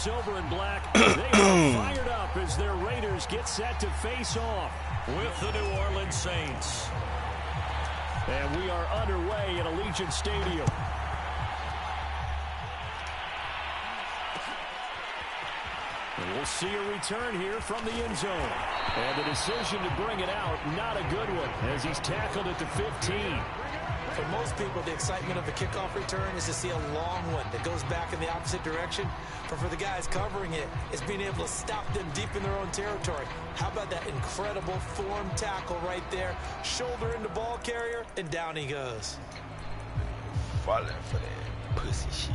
silver and black, they are fired up as their Raiders get set to face off with the New Orleans Saints. And we are underway at Allegiant Stadium. And we'll see a return here from the end zone. And the decision to bring it out, not a good one, as he's tackled at the 15. For most people, the excitement of the kickoff return is to see a long one that goes back in the opposite direction. But for the guys covering it, it's being able to stop them deep in their own territory. How about that incredible form tackle right there? Shoulder into ball carrier, and down he goes. Falling for that pussy shit.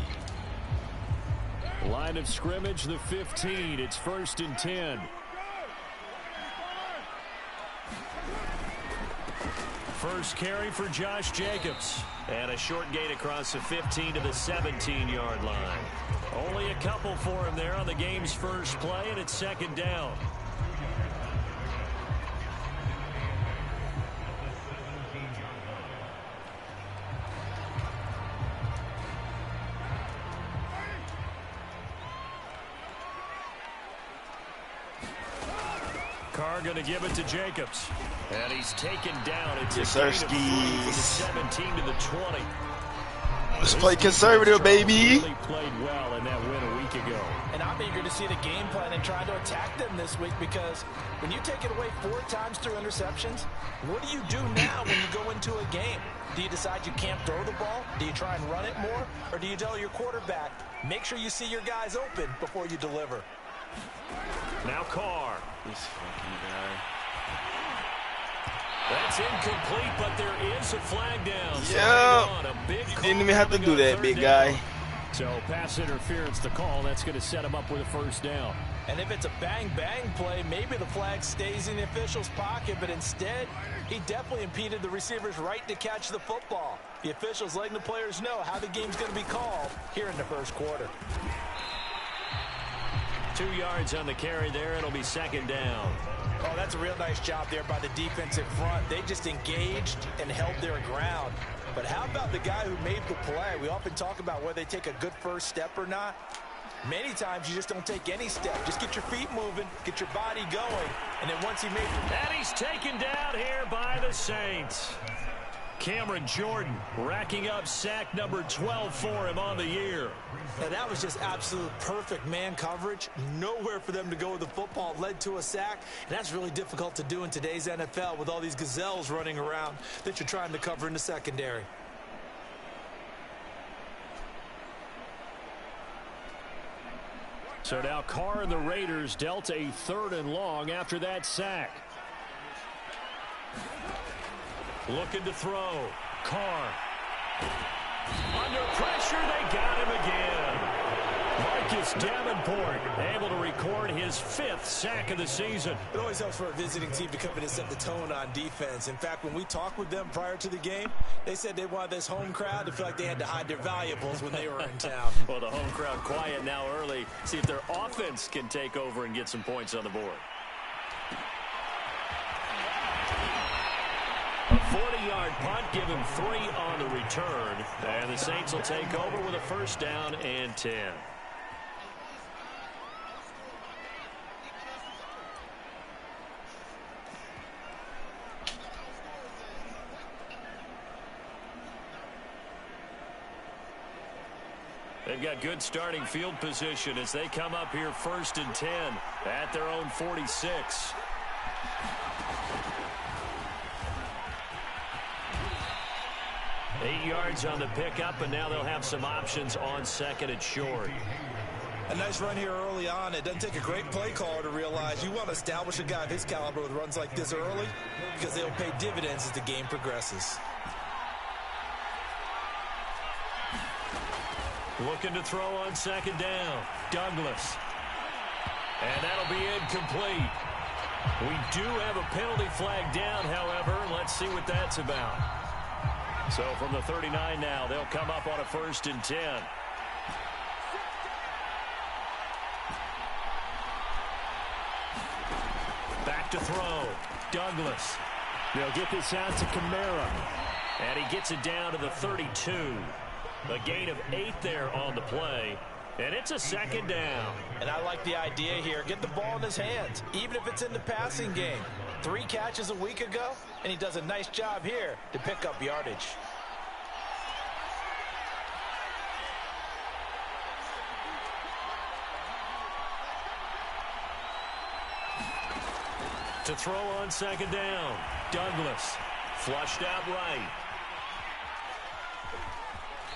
Line of scrimmage, the 15. It's 1st and 10. First carry for Josh Jacobs. And a short gain across the 15 to the 17-yard line. Only a couple for him there on the game's first play, and it's 2nd down. Carr going to give it to Jacobs. And he's taken down. It's a gain of 3 from the 17 to the 20. Let's play conservative, baby. Really played well in that win a week ago. And I'm eager to see the game plan and try to attack them this week, because when you take it away 4 times through interceptions, what do you do now when you go into a game? Do you decide you can't throw the ball? Do you try and run it more? Or do you tell your quarterback, make sure you see your guys open before you deliver? Now Carr. This fucking guy. That's incomplete, but there is a flag down. Yeah. You didn't even have to do that, big guy. So pass interference the call. That's going to set him up with a 1st down. And if it's a bang-bang play, maybe the flag stays in the official's pocket, but instead, he definitely impeded the receiver's right to catch the football. The official's letting the players know how the game's going to be called here in the 1st quarter. 2 yards on the carry there. It'll be 2nd down. Oh, that's a real nice job there by the defensive front. They just engaged and held their ground. But how about the guy who made the play? We often talk about whether they take a good first step or not. Many times you just don't take any step. Just get your feet moving, get your body going, and then once he made it. And he's taken down here by the Saints. Cameron Jordan racking up sack number 12 for him on the year. Now, that was just absolute perfect man coverage. Nowhere for them to go with the football. Led to a sack, and that's really difficult to do in today's NFL with all these gazelles running around that you're trying to cover in the secondary. So now Carr and the Raiders dealt a 3rd and long after that sack. Looking to throw. Carr. Under pressure, they got him again. Marcus Davenport able to record his 5th sack of the season. It always helps for a visiting team to come in and set the tone on defense. In fact, when we talked with them prior to the game, they said they wanted this home crowd to feel like they had to hide their valuables when they were in town. Well, the home crowd quiet now early. See if their offense can take over and get some points on the board. A 40-yard punt, give him 3 on the return. And the Saints will take over with a 1st down and 10. They've got good starting field position as they come up here 1st and 10 at their own 46. Eight yards on the pickup, and now they'll have some options on 2nd and short. A nice run here early on. It doesn't take a great play caller to realize you want to establish a guy of his caliber with runs like this early, because they'll pay dividends as the game progresses. Looking to throw on 2nd down. Douglas. And that'll be incomplete. We do have a penalty flag down, however. Let's see what that's about. So from the 39 now, they'll come up on a 1st and 10. Back to throw. Douglas. They'll get this out to Kamara. And he gets it down to the 32. A gain of 8 there on the play. And it's a second down. And I like the idea here. Get the ball in his hands, even if it's in the passing game. 3 catches a week ago, and he does a nice job here to pick up yardage. To throw on second down, Douglas flushed out right.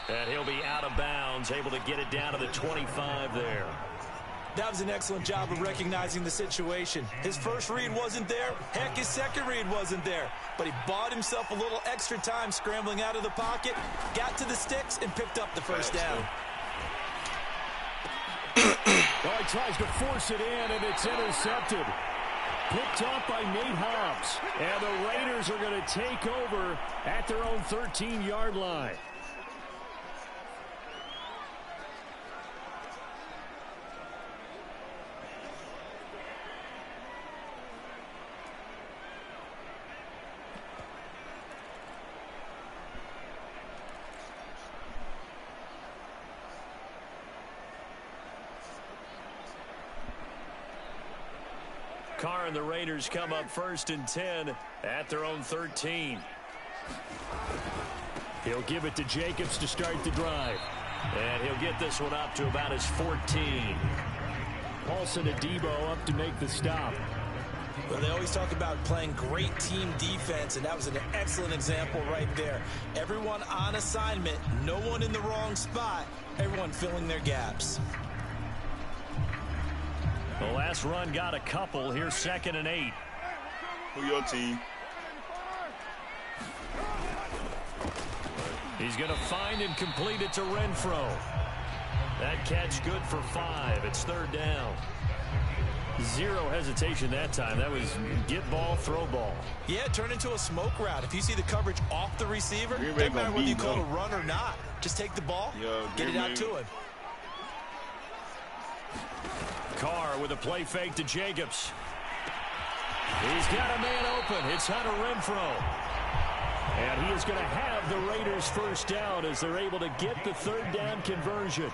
And he'll be out of bounds, able to get it down to the 25 there. That was an excellent job of recognizing the situation. His first read wasn't there. Heck, his second read wasn't there. But he bought himself a little extra time scrambling out of the pocket, got to the sticks, and picked up the first down. Well, he tries to force it in, and it's intercepted. Picked off by Nate Hobbs. And the Raiders are going to take over at their own 13-yard line. Carr and the Raiders come up 1st and 10 at their own 13. He'll give it to Jacobs to start the drive. And he'll get this one up to about his 14. Paulson and Debo up to make the stop. Well, they always talk about playing great team defense, and that was an excellent example right there. Everyone on assignment, no one in the wrong spot, everyone filling their gaps. The last run got a couple. Here's 2nd and 8. Who your team? He's going to find and complete it to Renfro. That catch good for 5. It's 3rd down. Zero hesitation that time. That was get ball, throw ball. Yeah, it turned into a smoke route. If you see the coverage off the receiver, doesn't matter whether you call it a run or not. Just take the ball, get it out to him. Carr with a play fake to Jacobs. He's got a man open. It's Hunter Renfro. And he is going to have the Raiders first down as they're able to get the 3rd down conversion.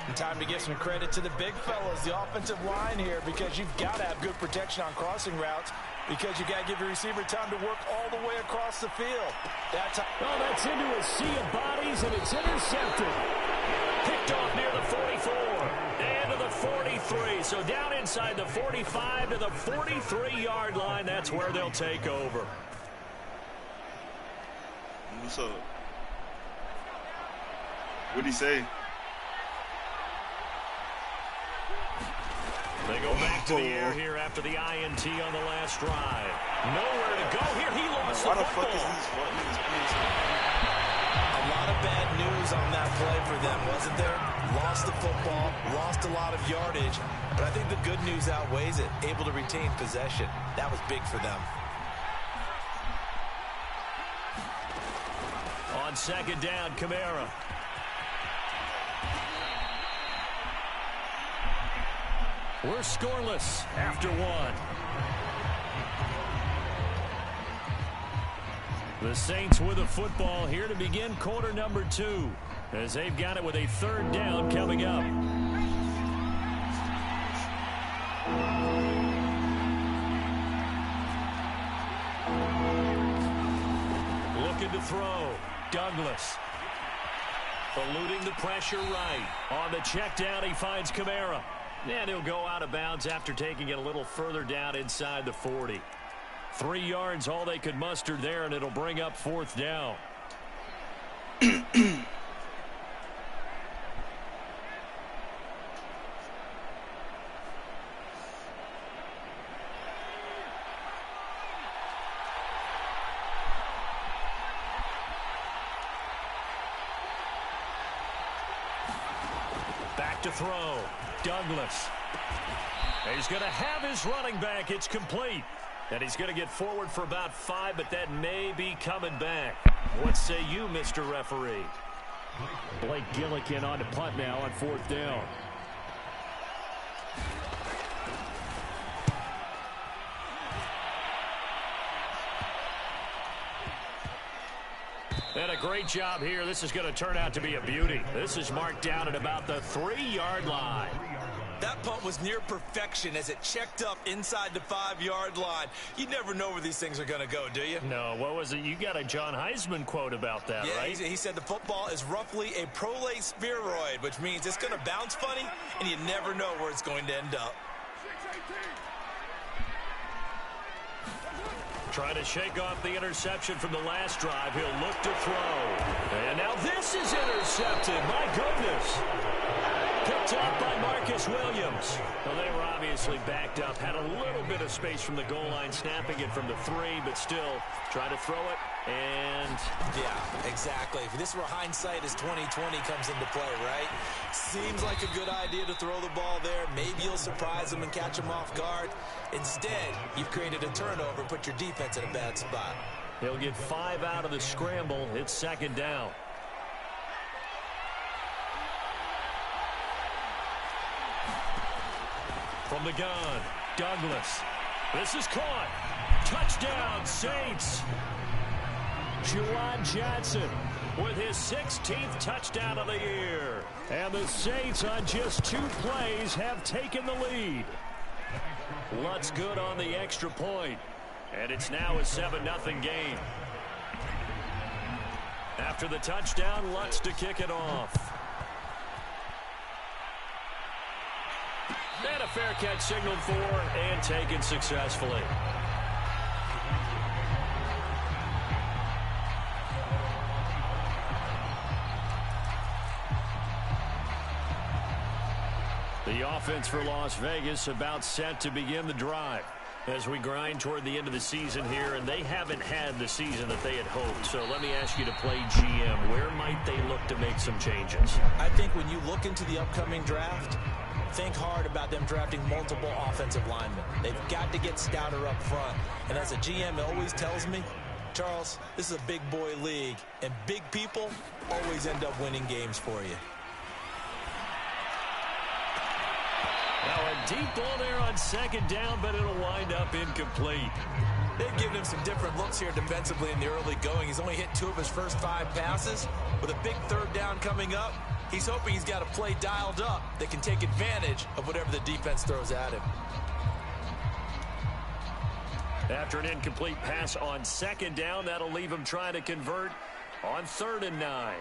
And time to give some credit to the big fellas, the offensive line here, because you've got to have good protection on crossing routes, because you got to give your receiver time to work all the way across the field. That's into a sea of bodies, and it's intercepted. Picked off near the 44 and to the 43. So down inside the 45 to the 43-yard line. That's where they'll take over. What's up? What'd he say? They go back to the air here after the INT on the last drive. Nowhere to go here. He lost the football. Why the fuck is these buttons? A lot of bad news on that play for them, wasn't there? Lost the football, lost a lot of yardage, but I think the good news outweighs it. Able to retain possession. That was big for them. On 2nd down, Kamara. We're scoreless after 1. The Saints with the football here to begin quarter number 2, as they've got it with a 3rd down coming up. Looking to throw. Douglas. Eluding the pressure right. On the check down, he finds Kamara. And he'll go out of bounds after taking it a little further down inside the 40. 3 yards, all they could muster there, and it'll bring up 4th down. Back to throw. Douglas. He's going to have his running back. It's complete. And he's going to get forward for about 5, but that may be coming back. What say you, Mr. Referee? Blake Gillikin on the punt now on 4th down. And a great job here. This is going to turn out to be a beauty. This is marked down at about the 3-yard line. That punt was near perfection as it checked up inside the 5-yard line. You never know where these things are going to go, do you? No, what was it? You got a John Heisman quote about that, right? Yeah, he said the football is roughly a prolate spheroid, which means it's going to bounce funny, and you never know where it's going to end up. Trying to shake off the interception from the last drive. He'll look to throw. And now this is intercepted. My goodness. Picked up by Marcus Williams. Well, they were obviously backed up. Had a little bit of space from the goal line, snapping it from the 3, but still trying to throw it. And yeah, exactly. If this were hindsight as 2020 comes into play, right? Seems like a good idea to throw the ball there. Maybe you'll surprise them and catch them off guard. Instead, you've created a turnover and put your defense in a bad spot. He'll get 5 out of the scramble. It's second down. From the gun, Douglas. This is caught. Touchdown, Saints. Juwan Johnson with his 16th touchdown of the year. And the Saints on just 2 plays have taken the lead. Lutz good on the extra point. And it's now a 7-0 game. After the touchdown, Lutz to kick it off. And a fair catch signaled for and taken successfully. The offense for Las Vegas about set to begin the drive as we grind toward the end of the season here, and they haven't had the season that they had hoped. So let me ask you to play GM. Where might they look to make some changes? I think when you look into the upcoming draft, think hard about them drafting multiple offensive linemen. They've got to get stouter up front. And as a GM always tells me, Charles, this is a big boy league, and big people always end up winning games for you. Now a deep ball there on second down, but it'll wind up incomplete. They've given him some different looks here defensively in the early going. He's only hit 2 of his first 5 passes. With a big 3rd down coming up, he's hoping he's got a play dialed up that can take advantage of whatever the defense throws at him. After an incomplete pass on second down, that'll leave him trying to convert on 3rd and 9.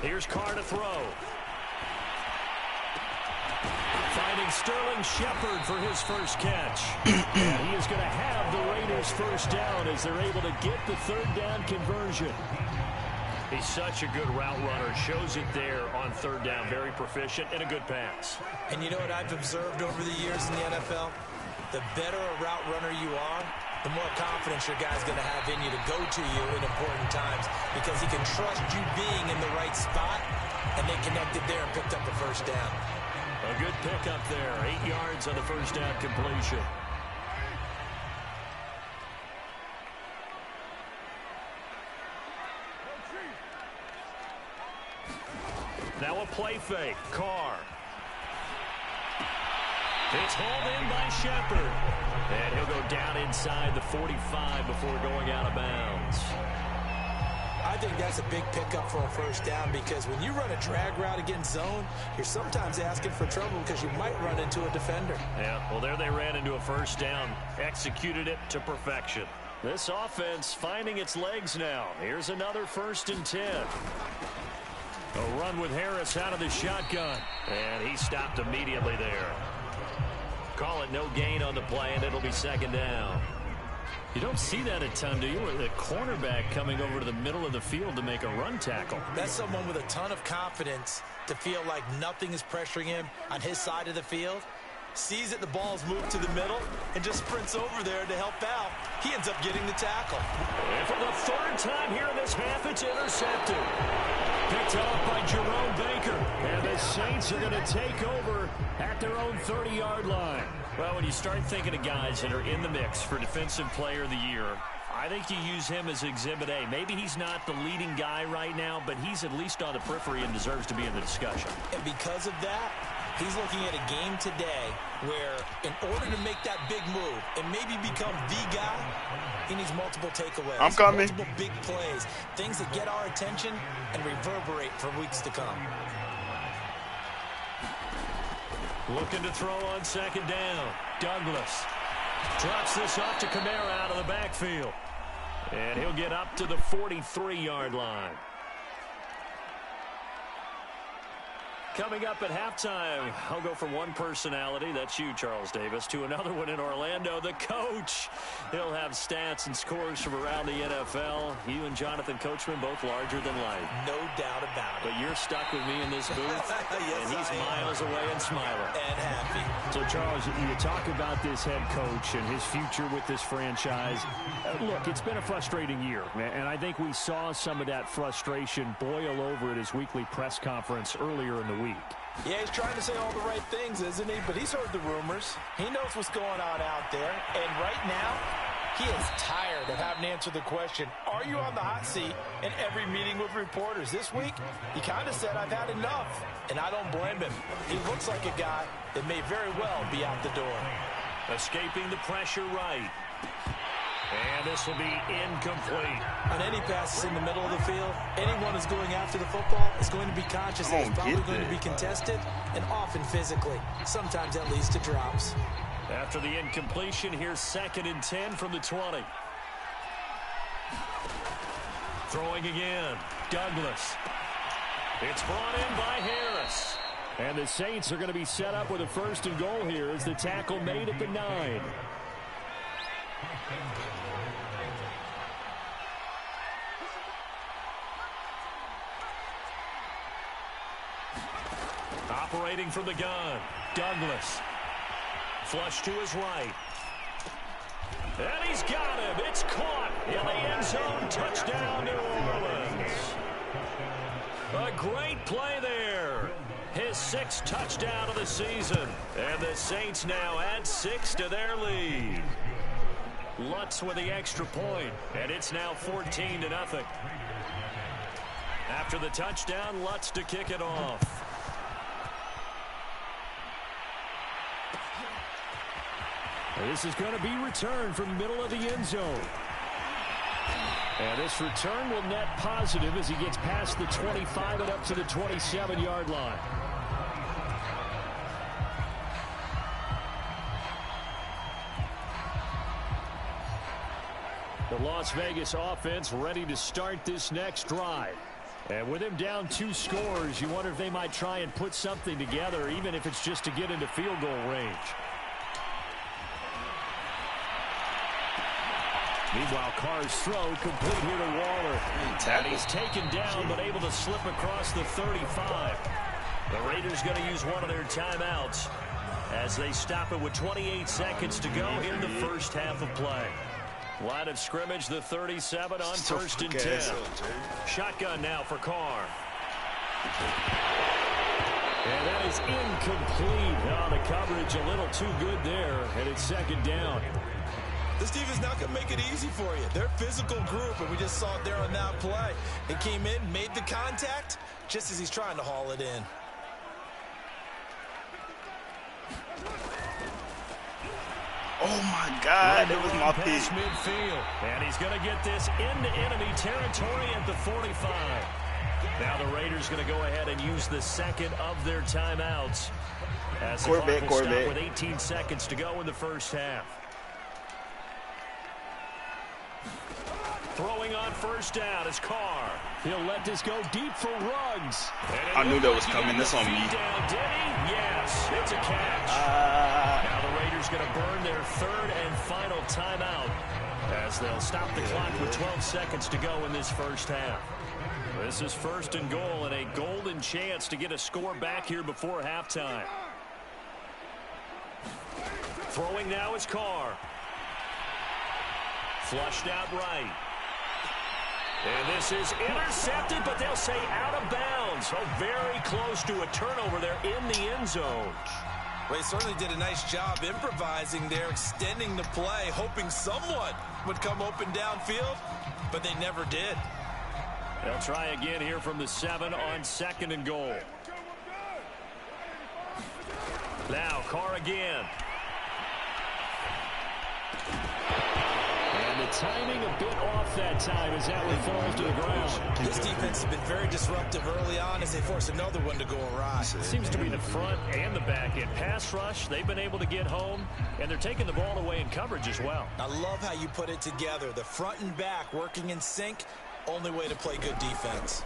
Here's Carr to throw. Finding Sterling Shepard for his first catch. And he is going to have the Raiders first down as they're able to get the 3rd down conversion. He's such a good route runner. Shows it there on 3rd down. Very proficient and a good pass. And you know what I've observed over the years in the NFL? The better a route runner you are, the more confidence your guy's going to have in you to go to you in important times because he can trust you being in the right spot, and they connected there and picked up the first down. A good pickup there. 8 yards on the first down completion. Now a play fake. Carr. It's hauled in by Shepard. And he'll go down inside the 45 before going out of bounds. I think that's a big pickup for a first down because when you run a drag route against zone, you're sometimes asking for trouble because you might run into a defender. Yeah, well, there they ran into a first down. Executed it to perfection. This offense finding its legs now. Here's another 1st and 10. A run with Harris out of the shotgun. And he stopped immediately there. Call it no gain on the play, and it'll be second down. You don't see that a ton, do you? The cornerback coming over to the middle of the field to make a run tackle. That's someone with a ton of confidence to feel like nothing is pressuring him on his side of the field. Sees that the ball's moved to the middle and just sprints over there to help out. He ends up getting the tackle. And for the 3rd time here in this half, it's intercepted. Picked off by Jerome Baker. And the Saints are going to take over at their own 30-yard line. Well, when you start thinking of guys that are in the mix for Defensive Player of the Year, I think you use him as Exhibit A. Maybe he's not the leading guy right now, but he's at least on the periphery and deserves to be in the discussion. And because of that, He's looking at a game today where in order to make that big move and maybe become the guy, he needs multiple takeaways. I'm coming. Multiple big plays, things that get our attention and reverberate for weeks to come. Looking to throw on second down. Douglas drops this off to Kamara out of the backfield. And he'll get up to the 43-yard line. Coming up at halftime, I'll go from one personality, that's you, Charles Davis, to another one in Orlando, the coach. He'll have stats and scores from around the NFL. You and Jonathan Coachman both larger than life. No doubt about it. But you're stuck with me in this booth, yes, and he's miles away and smiling. And happy. So, Charles, you talk about this head coach and his future with this franchise. Look, it's been a frustrating year, and I think we saw some of that frustration boil over at his weekly press conference earlier in the week. Yeah, he's trying to say all the right things, isn't he? But he's heard the rumors. He knows what's going on out there. And right now, he is tired of having to answer the question, are you on the hot seat in every meeting with reporters? This week, he kind of said, I've had enough. And I don't blame him. He looks like a guy that may very well be out the door. Escaping the pressure right. And this will be incomplete. On any passes in the middle of the field, anyone who's going after the football is going to be conscious that it's probably going to be contested and often physically. Sometimes that leads to drops. After the incompletion, here's 2nd and 10 from the 20. Throwing again. Douglas. It's brought in by Harris. And the Saints are going to be set up with a 1st and goal here as the tackle made at the 9. Operating from the gun, Douglas. Flush to his right. And he's got him. It's caught in the end zone. Touchdown, New Orleans. A great play there. His 6th touchdown of the season. And the Saints now add 6 to their lead. Lutz with the extra point, and it's now 14-0. After the touchdown, Lutz to kick it off. This is going to be returned from the middle of the end zone. And this return will net positive as he gets past the 25 and up to the 27-yard line. The Las Vegas offense ready to start this next drive. And with him down 2 scores, you wonder if they might try and put something together, even if it's just to get into field goal range. Meanwhile, Carr's throw complete here to Waller. And he's taken down, but able to slip across the 35. The Raiders going to use one of their timeouts as they stop it with 28 seconds to go in the first half of play. Line of scrimmage, the 37 on 1st and 10. Shotgun now for Carr. And that is incomplete. Oh, the coverage a little too good there, and it's 2nd down. This defense not going to make it easy for you. They're a physical group, and we just saw it there on that play. It came in, made the contact, just as he's trying to haul it in. Oh, my God. That was my pick. Midfield. And he's going to get this into enemy territory at the 45. Now the Raiders going to go ahead and use the 2nd of their timeouts. As the clock will stop with 18 seconds to go in the first half. Throwing on 1st down is Carr. He'll let this go deep for Ruggs. I knew that was coming. That's on me. Down, did he? Yes, it's a catch. Now the Raiders going to burn their 3rd and final timeout as they'll stop the clock with 12 seconds to go in this first half. This is 1st and goal and a golden chance to get a score back here before halftime. Throwing now is Carr. Flushed out right. And this is intercepted, but they'll say out of bounds. So very close to a turnover there in the end zone. Well, he certainly did a nice job improvising there, extending the play, hoping someone would come open downfield, but they never did. They'll try again here from the 7 on 2nd and goal. Now Carr again. And the timing a bit off that time as that one falls to the ground. This defense has been very disruptive early on as they force another one to go awry. Seems to be the front and the back end. Pass rush, they've been able to get home, and they're taking the ball away in coverage as well. I love how you put it together. The front and back working in sync, only way to play good defense.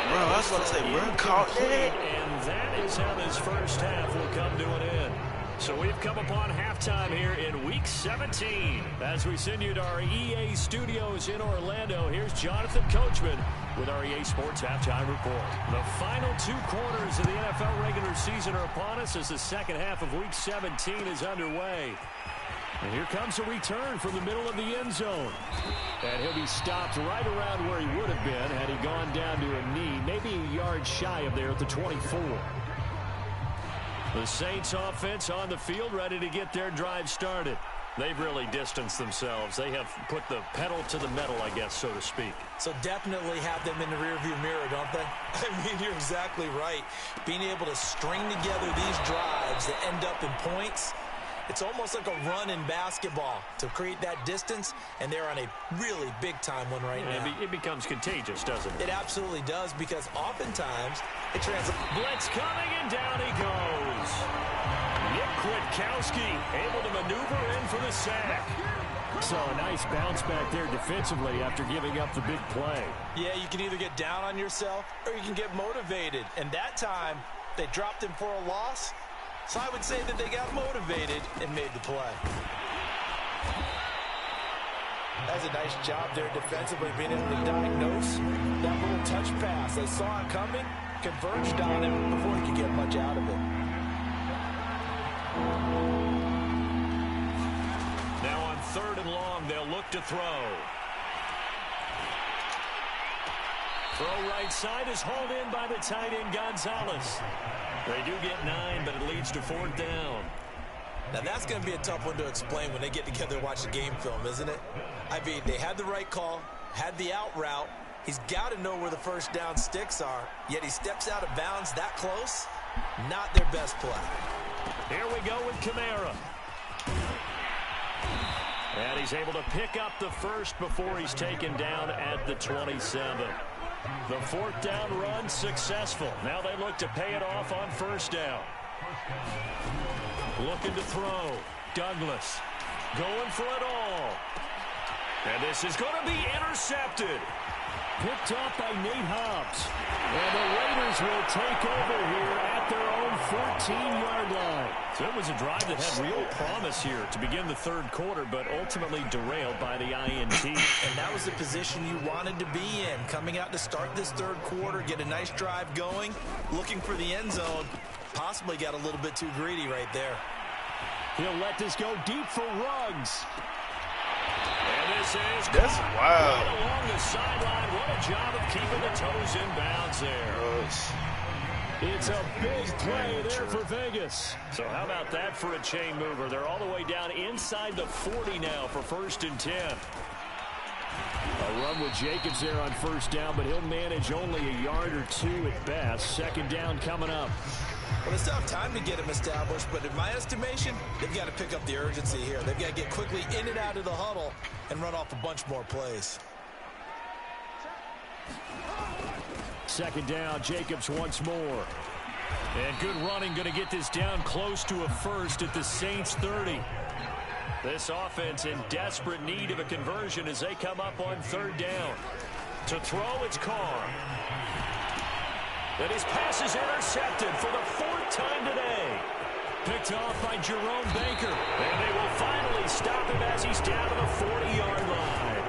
Bro, I was about to say, we're caught it. And that is how this first half will come to an end. So we've come upon halftime here in Week 17. As we send you to our EA studios in Orlando, here's Jonathan Coachman with our EA Sports Halftime Report. The final 2 quarters of the NFL regular season are upon us as the second half of Week 17 is underway. And here comes a return from the middle of the end zone. And he'll be stopped right around where he would have been had he gone down to a knee, maybe a yard shy of there at the 24. The Saints offense on the field ready to get their drive started. They've really distanced themselves. They have put the pedal to the metal, I guess, so to speak. So definitely have them in the rearview mirror, don't they? I mean, you're exactly right. Being able to string together these drives that end up in points, it's almost like a run in basketball to create that distance, and they're on a really big-time one right now. It becomes contagious, doesn't it? It absolutely does, because oftentimes it translates. Blitz coming, and down he goes. Nick Kwiatkowski able to maneuver in for the sack. So a nice bounce back there defensively after giving up the big play. Yeah, you can either get down on yourself or you can get motivated. And that time, they dropped him for a loss. So I would say that they got motivated and made the play. That's a nice job there defensively, being able to diagnose that little touch pass. They saw it coming, converged on him before he could get much out of it. Now on 3rd and long, they'll look to throw. Throw right side is hauled in by the tight end Gonzalez. They do get 9, but it leads to 4th down. Now that's going to be a tough one to explain when they get together and watch the game film, isn't it? I mean, they had the right call, had the out route. He's got to know where the first down sticks are, yet he steps out of bounds that close. Not their best play. Here we go with Kamara. And he's able to pick up the first before he's taken down at the 27. The 4th down run successful. Now they look to pay it off on 1st down. Looking to throw. Douglas going for it all. And this is going to be intercepted. Picked off by Nate Hobbs. And the Raiders will take over here at their own 14-yard line. So it was a drive that had real promise here to begin the 3rd quarter, but ultimately derailed by the INT. And that was the position you wanted to be in. Coming out to start this 3rd quarter, get a nice drive going, looking for the end zone. Possibly got a little bit too greedy right there. He'll let this go deep for Ruggs. And this is That's wild. right along the sideline. What a job of keeping the toes in bounds there. It's a big play there for Vegas. So how about that for a chain mover? They're all the way down inside the 40 now for 1st and 10. A run with Jacobs there on 1st down, but he'll manage only a yard or 2 at best. 2nd down coming up. Well, they still have time to get him established, but in my estimation, they've got to pick up the urgency here. They've got to get quickly in and out of the huddle and run off a bunch more plays. 2nd down, Jacobs once more. And good running, going to get this down close to a first at the Saints 30. This offense in desperate need of a conversion as they come up on 3rd down. To throw, it's Carr. And his pass is intercepted for the 4th time today. Picked off by Jerome Baker. And they will finally stop him as he's down to the 40-yard line.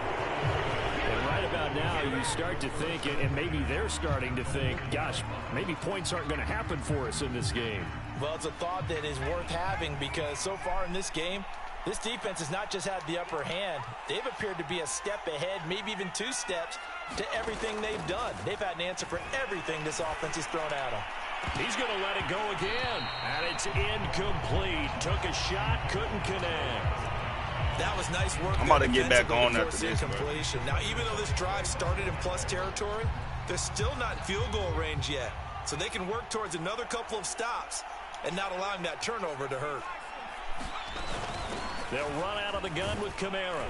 And right about now, you start to think, and maybe they're starting to think, gosh, maybe points aren't going to happen for us in this game. Well, it's a thought that is worth having because so far in this game, this defense has not just had the upper hand. They've appeared to be a step ahead, maybe even 2 steps to everything they've done. They've had an answer for everything this offense has thrown at them. He's going to let it go again. And it's incomplete. Took a shot, couldn't connect. That was nice work. I'm about to get back on after this. Now, even though this drive started in plus territory, they're still not in field goal range yet. so they can work towards another couple of stops and not allowing that turnover to hurt. They'll run out of the gun with Kamara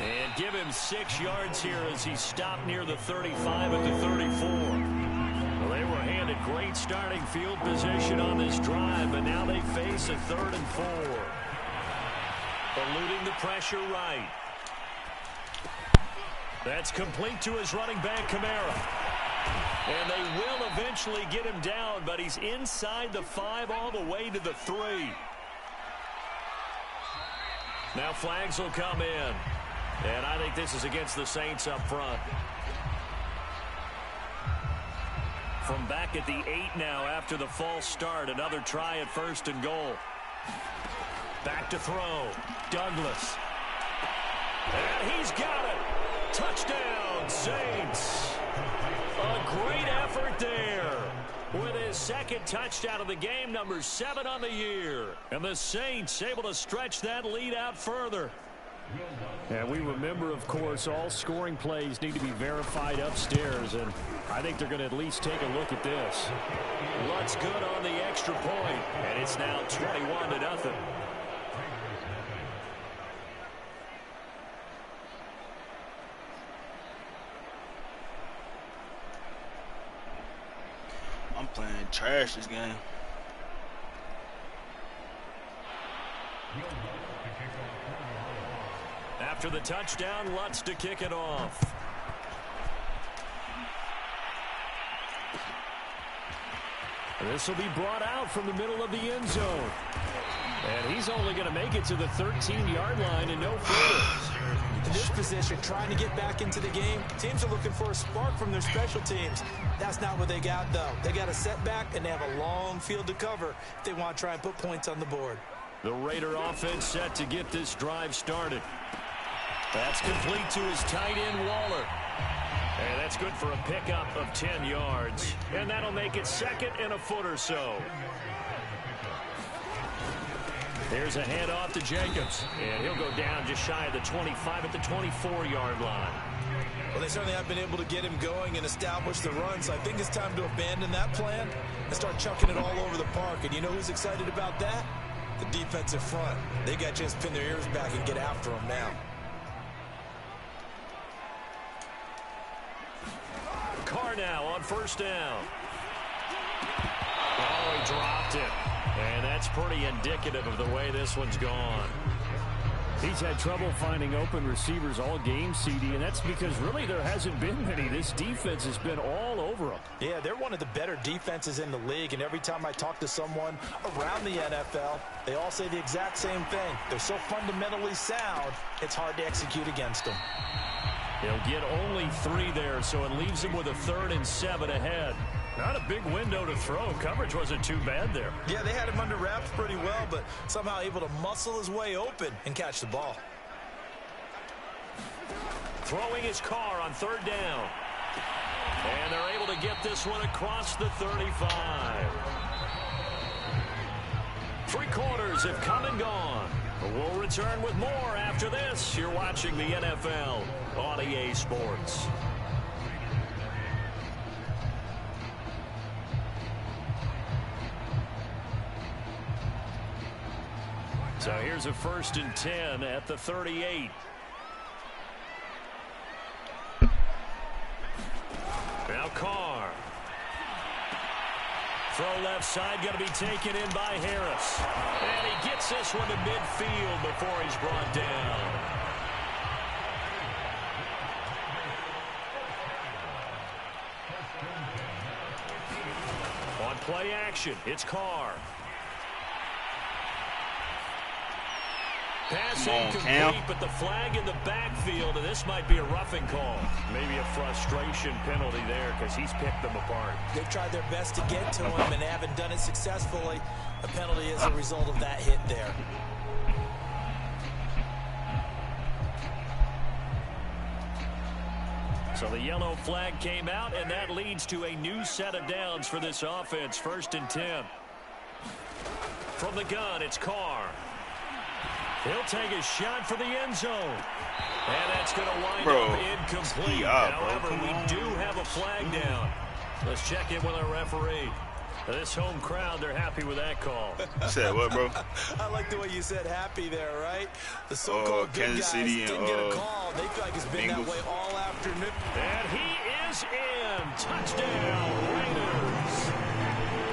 and give him 6 yards here as he stopped near the 35 at the 34. Well, they were handed great starting field position on this drive, but now they face a 3rd and 4. Eluding the pressure right. That's complete to his running back, Kamara. And they will eventually get him down, but he's inside the 5 all the way to the 3. Now flags will come in. And I think this is against the Saints up front. From back at the 8 now after the false start. Another try at 1st and goal. Back to throw. Douglas. And he's got it. Touchdown, Saints. A great effort there. With his 2nd touchdown of the game, number 7 on the year. And the Saints able to stretch that lead out further. And we remember, of course, all scoring plays need to be verified upstairs, and I think they're going to at least take a look at this. Lutt's good on the extra point, and it's now 21-0. I'm playing trash this game. After the touchdown, Lutz to kick it off. This will be brought out from the middle of the end zone. And he's only going to make it to the 13-yard line and no further. In this position, trying to get back into the game, teams are looking for a spark from their special teams. That's not what they got, though. They got a setback, and they have a long field to cover if they want to try and put points on the board. The Raider offense set to get this drive started. That's complete to his tight end, Waller. And that's good for a pickup of 10 yards. And that'll make it 2nd and a foot or so. Here's a handoff to Jacobs. And he'll go down just shy of the 25 at the 24-yard line. Well, they certainly have been able to get him going and establish the run, so I think it's time to abandon that plan and start chucking it all over the park. And you know who's excited about that? The defensive front. They got a chance to pin their ears back and get after him now. Carr now on 1st down. Oh, he dropped it. And that's pretty indicative of the way this one's gone. He's had trouble finding open receivers all game, CD, and that's because really there hasn't been many. This defense has been all over them. Yeah, they're one of the better defenses in the league, and every time I talk to someone around the NFL, they all say the exact same thing. They're so fundamentally sound, it's hard to execute against them. He'll get only 3 there, so it leaves him with a 3rd and 7 ahead. Not a big window to throw. Coverage wasn't too bad there. Yeah, they had him under wraps pretty well, but somehow able to muscle his way open and catch the ball. Throwing his Carr on 3rd down. And they're able to get this one across the 35. 3 quarters have come and gone. We'll return with more after this. You're watching the NFL on EA Sports. So here's a 1st and 10 at the 38. Now Carr. Throw left side going to be taken in by Harris. And he gets this one to midfield before he's brought down. On play action, it's Carr. Pass incomplete, but the flag in the backfield, and this might be a roughing call. Maybe a frustration penalty there because he's picked them apart. They've tried their best to get to him and haven't done it successfully. A penalty is a result of that hit there. So the yellow flag came out, and that leads to a new set of downs for this offense. 1st and 10. From the gun, it's Carr. He'll take a shot for the end zone. And that's going to wind up incomplete. However, we do have a flag down. Let's check in with our referee. This home crowd, they're happy with that call. You said what, bro? I like the way you said happy there, right? The so-called good Kansas guys City didn't get a call. They feel like it's been that way all afternoon. And he is in. Touchdown, Raiders.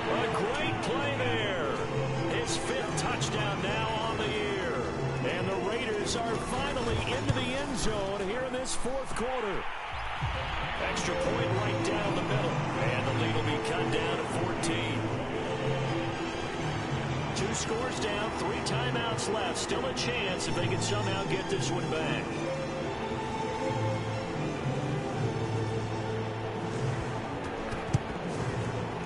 A great play there. His 5th touchdown now on the year. And the Raiders are finally into the end zone here in this 4th quarter. Extra point right down the middle. And the lead will be cut down to 14. 2 scores down, 3 timeouts left. Still a chance if they can somehow get this one back.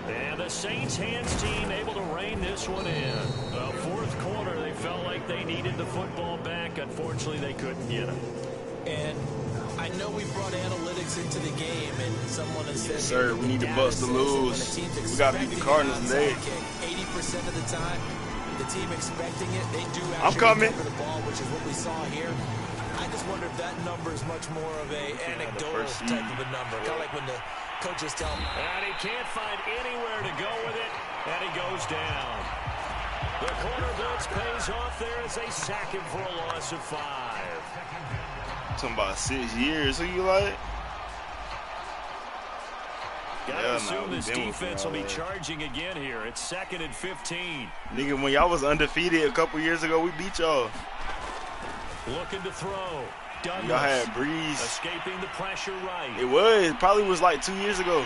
And the Saints hands team able to rein this one in. The 4th quarter, they felt like they needed the football back. Unfortunately, they couldn't get it. And I know we brought analytics into the game, and someone has said, yes, sir, we need to bust the lose. We got to beat the Cardinals today. 80% of the time, the team expecting it, they do I'm coming for the ball, which is what we saw here. I just wonder if that number is much more of a anecdotal type of a number, kind of like when the coaches tell him. And he can't find anywhere to go with it, and he goes down. The corner blitz pays off there as they sack him for a loss of 5. Talking about 6 years. Who you like? Gotta assume this defense will be charging again here. It's 2nd and 15. Nigga, when y'all was undefeated a couple years ago, we beat y'all. Looking to throw. Douglas. Y'all had Breeze. Escaping the pressure right. It was. It probably was like 2 years ago.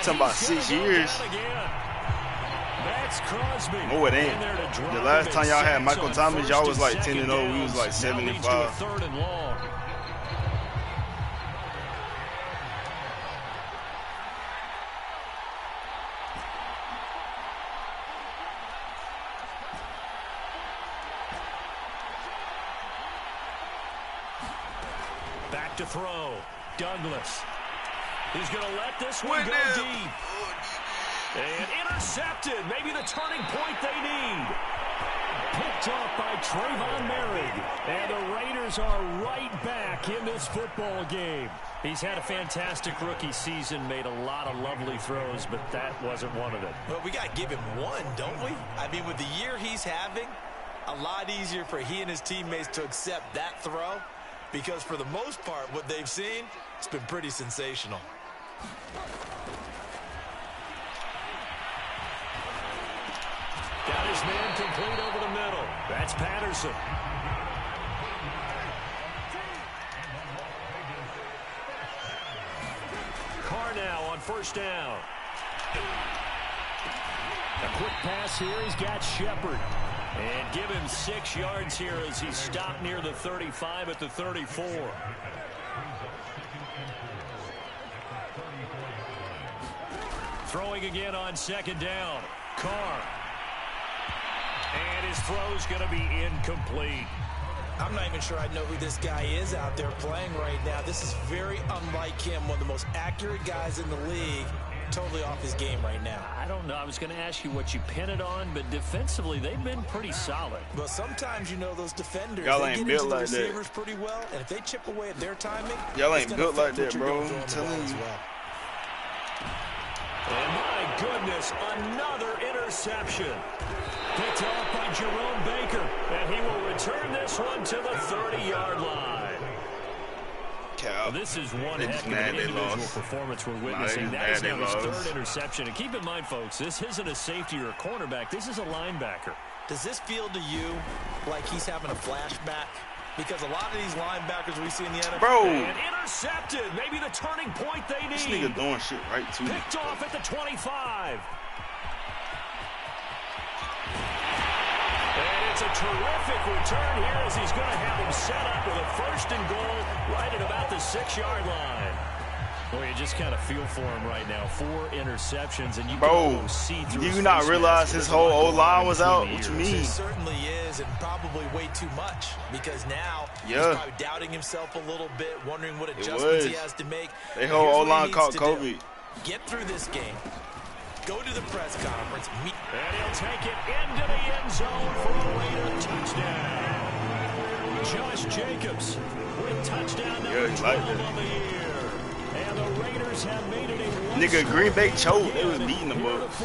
Talking about 6 years. That's Crosby. Oh, it ain't. The last time y'all had Michael Thomas, y'all was like 10-0. We was like 7-5. 3rd and long. Back to throw. Douglas. He's going to let this one go deep. And intercepted. Maybe the turning point they need. Picked off by Trayvon Merrick. And the Raiders are right back in this football game. He's had a fantastic rookie season, made a lot of lovely throws, but that wasn't one of them. Well, we got to give him one, don't we? I mean, with the year he's having, a lot easier for he and his teammates to accept that throw, because for the most part, what they've seen, it's been pretty sensational. Got his man complete over the middle. That's Patterson. Carr now on 1st down. A quick pass here. He's got Shepard. And give him 6 yards here as he stopped near the 35 at the 34. Throwing again on 2nd down. Carr. And his throw's going to be incomplete. I'm not even sure I know who this guy is out there playing right now. This is very unlike him, one of the most accurate guys in the league. Totally off his game right now. I don't know. I was going to ask you what you pin it on, but defensively, they've been pretty solid. Well, sometimes, you know, those defenders, y'all they ain't get built into the like receivers that. pretty well, and if they chip away at their timing, y'all ain't built like that, bro. I'm telling you. And my goodness, another interception. Picked off by Jerome Baker, and he will return this one to the 30-yard line. Well, this is one heck of an individual performance we're witnessing. That is now his 3rd interception. And keep in mind, folks, this isn't a safety or a cornerback. This is a linebacker. Does this feel to you like he's having a flashback? Because a lot of these linebackers we see in the NFL. Bro. And intercepted. Maybe the turning point they need. This nigga doing shit right, too. Picked off at the 25. And it's a terrific return here as he's going to have him set up with a 1st and goal right at about the 6-yard line. Well, you just kind of feel for him right now. 4 interceptions, and you can see through do his you not realize his whole O-line was out? What you mean? It certainly is, and probably way too much, because now he's probably doubting himself a little bit, wondering what adjustments he has to make. Their whole O-line caught COVID. Get through this game. Go to the press conference. And he'll take it into the end zone for a Raider touchdown. Josh Jacobs with touchdown number 12 on the year. And the Raiders have made it a Nigga, Green Bay choked. They was beating the here Bucks.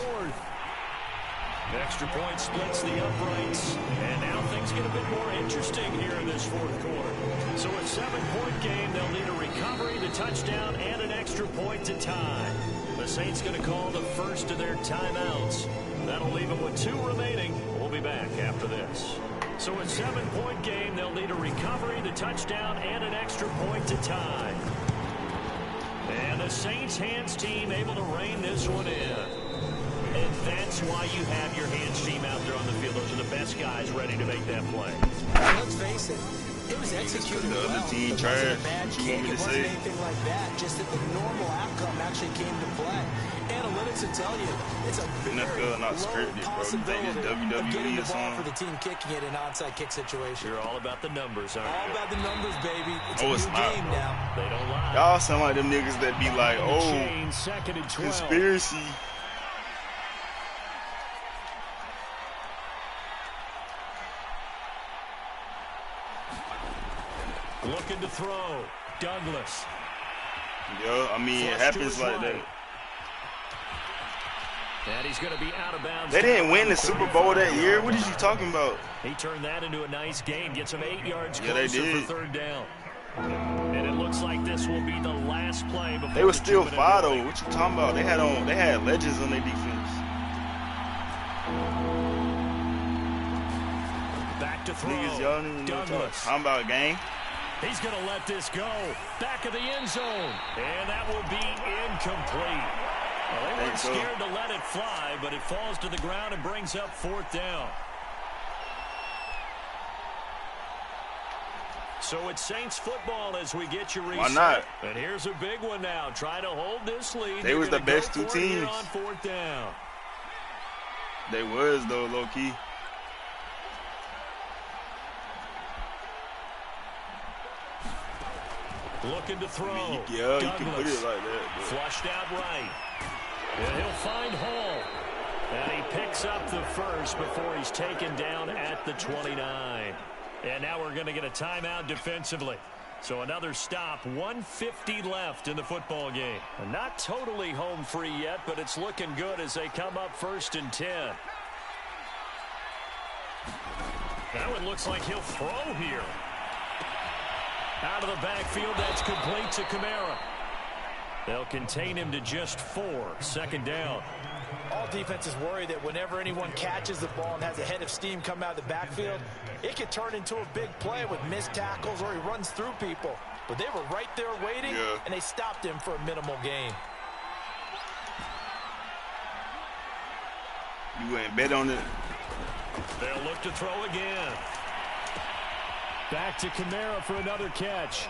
Extra point splits the uprights, and now things get a bit more interesting here in this fourth quarter. So a 7-point game, they'll need a recovery, the touchdown, and an extra point to tie. The Saints going to call the first of their timeouts. That'll leave them with 2 remaining. We'll be back after this. So a 7-point game, they'll need a recovery, the touchdown, and an extra point to tie. And the Saints hands team able to rein this one in. And that's why you have your hands team out there on the field. Those are the best guys ready to make that play. Let's face it, it was executed The other well. team It tried. wasn't a bad What you kick. want me It to wasn't say? anything like that. Just that the normal outcome actually came to play. Analytics will tell you it's a very NFL not low scripted, bro. You think it's possibility of WWE getting or the ball for something? the team kicking it in an onside kick situation. You're all about the numbers, aren't All you? about the numbers, baby. It's Oh, a it's new not, game bro. now. They don't lie. Y'all sound like them niggas that be like, oh, Chain, 2nd and 12. conspiracy. Looking to throw. Douglas. Yo, I mean, it Flush to happens his like right. that. And he's going to be out of bounds. They didn't win the Super Bowl that year. What are you talking about? He turned that into a nice gain. Gets him 8 yards Yeah, they closer did. for 3rd down. And it looks like this will be the last play before They were the still 2-minute fire though. warning. What you talking about? They had legends on their defense. Back to throw. Niggas, y'all don't even know what y'all Douglas. talking about, gang. He's going to let this go. Back of the end zone. And that will be incomplete. Well, they weren't Think so. scared to let it fly, but it falls to the ground and brings up 4th down. So it's Saints football as we get you reset. Why not? And here's a big one now. Try to hold this lead. They They're was the gonna go best two for it here teams. on 4th down. They was though, low key. Looking to throw. I mean, yeah, you can put Douglas. it like that. But Flushed out right. And he'll find Hall. And he picks up the first before he's taken down at the 29. And now we're going to get a timeout defensively. So another stop, 1:50 left in the football game. And not totally home free yet, but it's looking good as they come up 1st and 10. Now it looks like he'll throw here. Out of the backfield, that's complete to Kamara. They'll contain him to just 4. 2nd down. All defenses worry that whenever anyone catches the ball and has a head of steam come out of the backfield, it could turn into a big play with missed tackles or he runs through people. But they were right there waiting, and they stopped him for a minimal gain. you wouldn't bet on it. They'll look to throw again. Back to Kamara for another catch.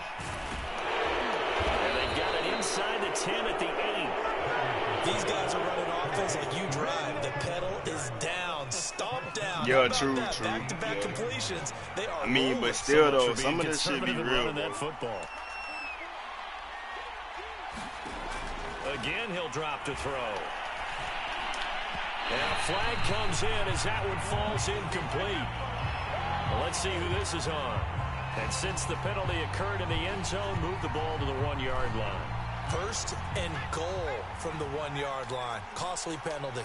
And they've got it inside the 10 at the 8. These guys are running offense like you drive. The pedal is down, stomped down. Yeah, How about true, that? true. Back-to-back Yeah. completions. They are I mean, rolling. but still though, For some being of this shit be conservative and real, running bro. that football. Again, he'll drop to throw. And a flag comes in as that one falls incomplete. Well, let's see who this is on. And since the penalty occurred in the end zone, move the ball to the 1-yard line. 1st and goal from the 1-yard line. Costly penalty.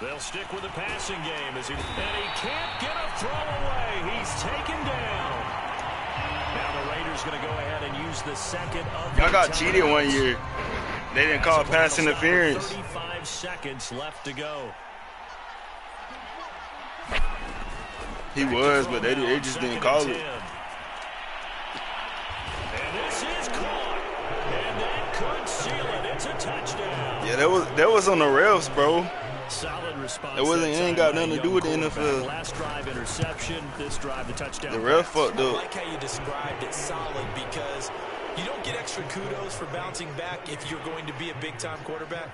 They'll stick with the passing game and he can't get a throw away. He's taken down. Now the Raiders going to go ahead and use the 2nd of Y'all the got time. cheated one year. They didn't call pass interference. 35 seconds left to go. He was, but they just didn't call it. And this is caught. And that could seal it. It's a touchdown. Yeah, that was on the refs, bro. Solid response. It wasn't. that It ain't time got by nothing to young do with the quarterback. NFL. Last drive interception. This drive the touchdown. The ref pass. fucked I up. like how you described it, solid, because you don't get extra kudos for bouncing back if you're going to be a big-time quarterback.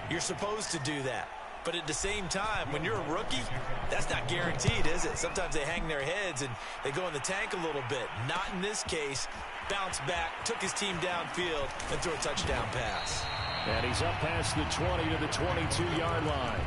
You're supposed to do that. But at the same time, when you're a rookie, that's not guaranteed, is it? Sometimes they hang their heads and they go in the tank a little bit. Not in this case. Bounced back, took his team downfield, and threw a touchdown pass. And he's up past the 20 to the 22-yard line.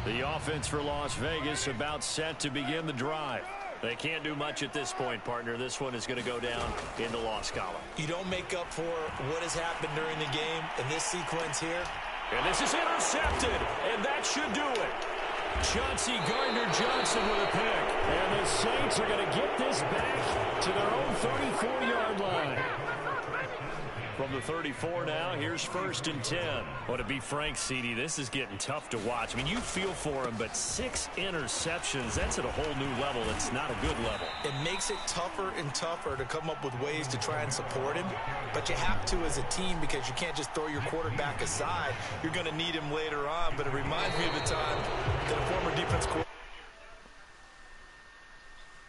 The offense for Las Vegas about set to begin the drive. They can't do much at this point, partner. This one is going to go down in the loss column. You don't make up for what has happened during the game in this sequence here. And this is intercepted, and that should do it. Chauncey Gardner-Johnson with a pick. And the Saints are going to get this back to their own 34-yard line. From the 34 now, here's 1st and 10. Well, to be frank, CD, this is getting tough to watch. I mean, you feel for him, but 6 interceptions, that's at a whole new level. It's not a good level. It makes it tougher and tougher to come up with ways to try and support him. But you have to as a team because you can't just throw your quarterback aside. You're going to need him later on. But it reminds me of the time that a former defense coordinator